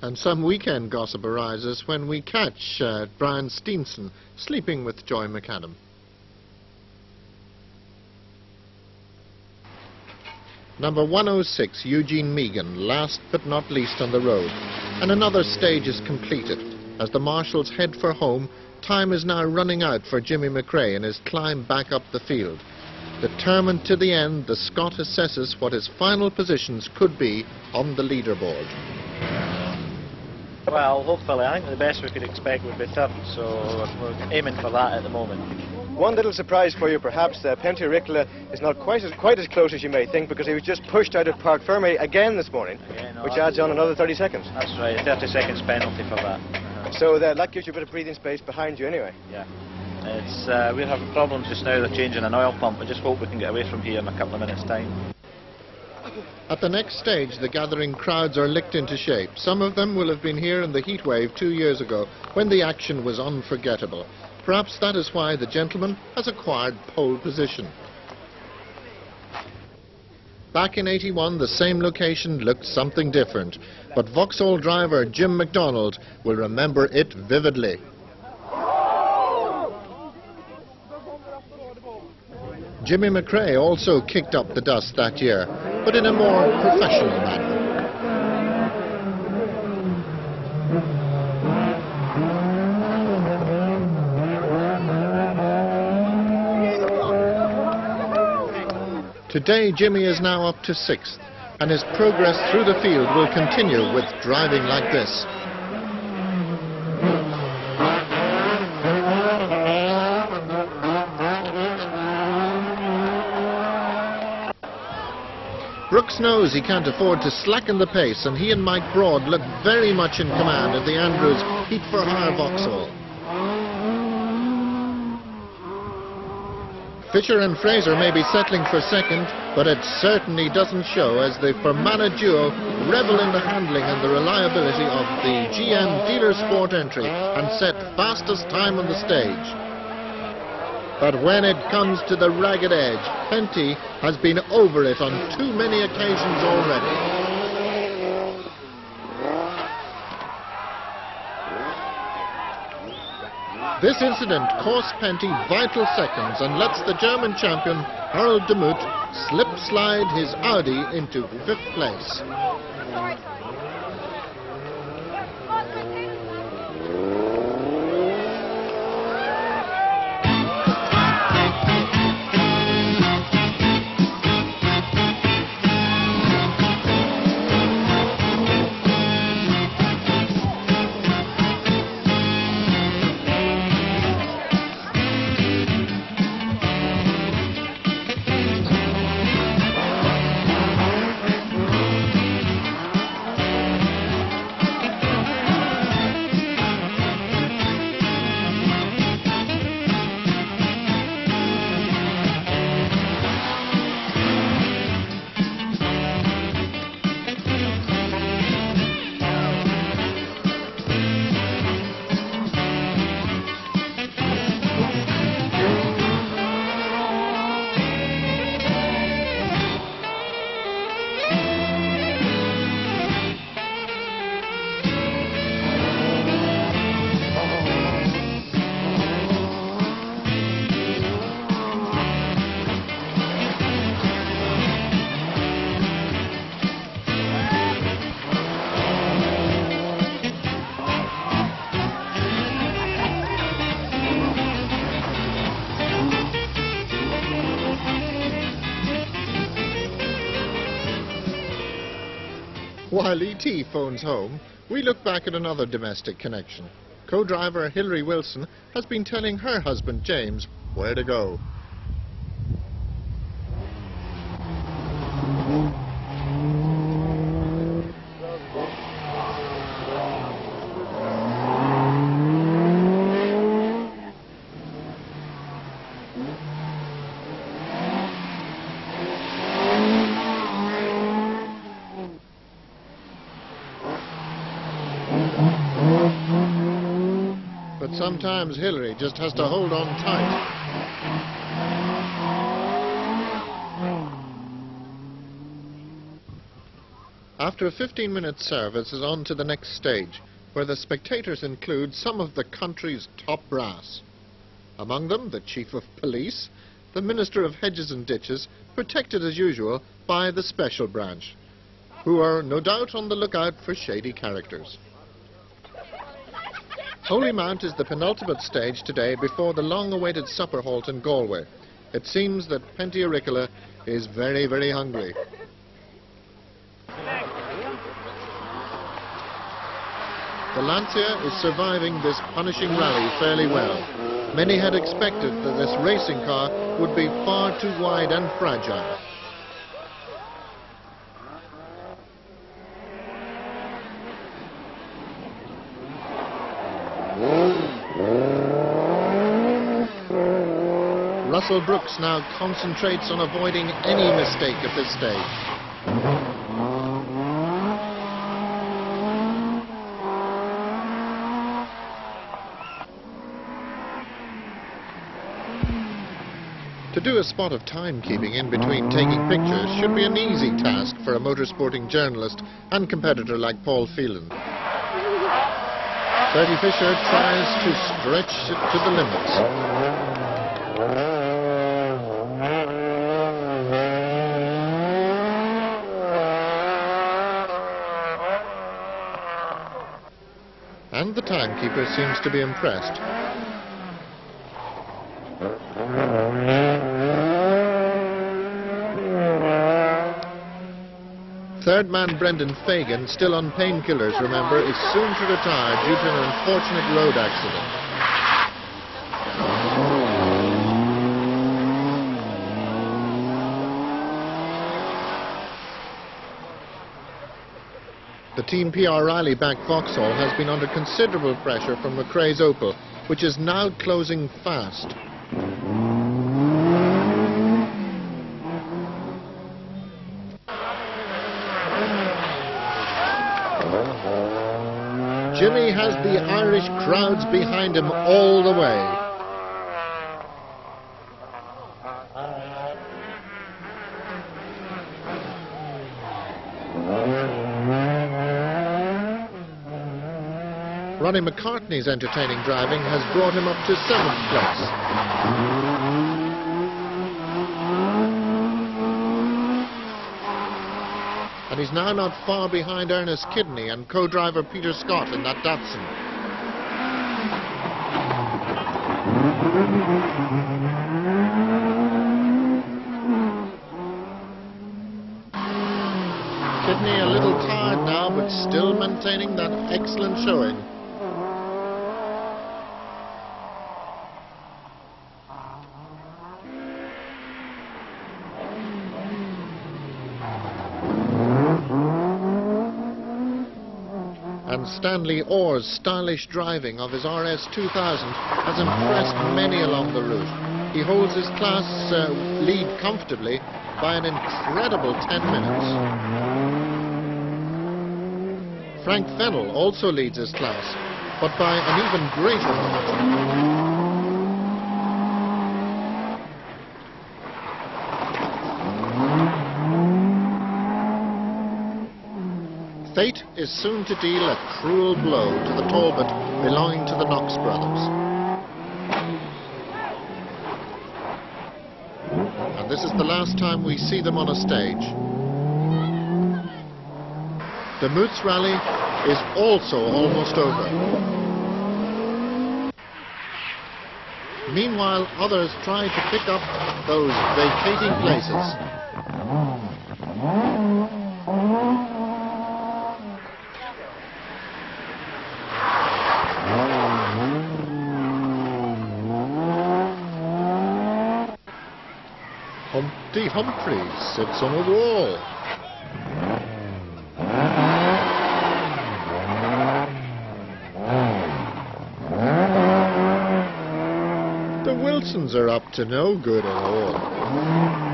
And some weekend gossip arises when we catch Brian Steenson sleeping with Joy McAdam. Number 106, Eugene Megan, last but not least on the road. And another stage is completed. As the marshals head for home, time is now running out for Jimmy McRae in his climb back up the field. Determined to the end, the Scot assesses what his final positions could be on the leaderboard. Well, hopefully, I think the best we could expect would be third, so we're aiming for that at the moment. One little surprise for you, perhaps, Penty Ricola is not quite as close as you may think, because he was just pushed out at Park Ferme again this morning, which adds on another 30 seconds. That's right, 30 seconds penalty for that. So that gives you a bit of breathing space behind you anyway. Yeah. We're having problems just now, they're changing an oil pump. I just hope we can get away from here in a couple of minutes' time. At the next stage, the gathering crowds are licked into shape. Some of them will have been here in the heat wave 2 years ago, when the action was unforgettable. Perhaps that is why the gentleman has acquired pole position. Back in '81, the same location looked something different, but Vauxhall driver Jim MacDonald will remember it vividly. Jimmy McRae also kicked up the dust that year, but in a more professional manner. Today, Jimmy is now up to 6th, and his progress through the field will continue with driving like this. Brooks knows he can't afford to slacken the pace, and he and Mike Broad look very much in command of the Andrews Heat for Hire Vauxhall. Fisher and Fraser may be settling for second, but it certainly doesn't show as the Fermanagh duo revel in the handling and the reliability of the GM Dealer Sport entry and set fastest time on the stage. But when it comes to the ragged edge, Penty has been over it on too many occasions already. This incident cost Penty vital seconds and lets the German champion Harold Demuth slip-slide his Audi into 5th place. While E.T. phones home, we look back at another domestic connection. Co-driver Hilary Wilson has been telling her husband James where to go. But sometimes Hilary just has to hold on tight. After a 15-minute service is on to the next stage, where the spectators include some of the country's top brass. Among them, the Chief of Police, the Minister of Hedges and Ditches, protected as usual by the Special Branch, who are no doubt on the lookout for shady characters. Holy Mount is the penultimate stage today before the long-awaited supper halt in Galway. It seems that Penty Auricola is very, very hungry. The Lancia is surviving this punishing rally fairly well. Many had expected that this racing car would be far too wide and fragile. Russell Brooks now concentrates on avoiding any mistake at this stage. To do a spot of timekeeping in between taking pictures should be an easy task for a motorsporting journalist and competitor like Paul Phelan. Bertie Fisher tries to stretch it to the limits. And the timekeeper seems to be impressed. Third man Brendan Fagan, still on painkillers, remember, is soon to retire due to an unfortunate road accident. The Team PR Riley-backed Vauxhall has been under considerable pressure from McRae's Opel, which is now closing fast. Jimmy has the Irish crowds behind him all the way. Ronnie McCartney's entertaining driving has brought him up to 7th place. And he's now not far behind Ernest Kidney and co-driver Peter Scott in that Datsun. Kidney a little tired now, but still maintaining that excellent showing. And Stanley Orr's stylish driving of his RS2000 has impressed many along the route. He holds his class lead comfortably by an incredible 10 minutes. Frank Fennell also leads his class, but by an even greater margin. Fate is soon to deal a cruel blow to the Talbot belonging to the Knox brothers. And this is the last time we see them on a stage. The Moots rally is also almost over. Meanwhile, others try to pick up those vacating places. Humpty Humphreys sits on a wall. The Wilsons are up to no good at all.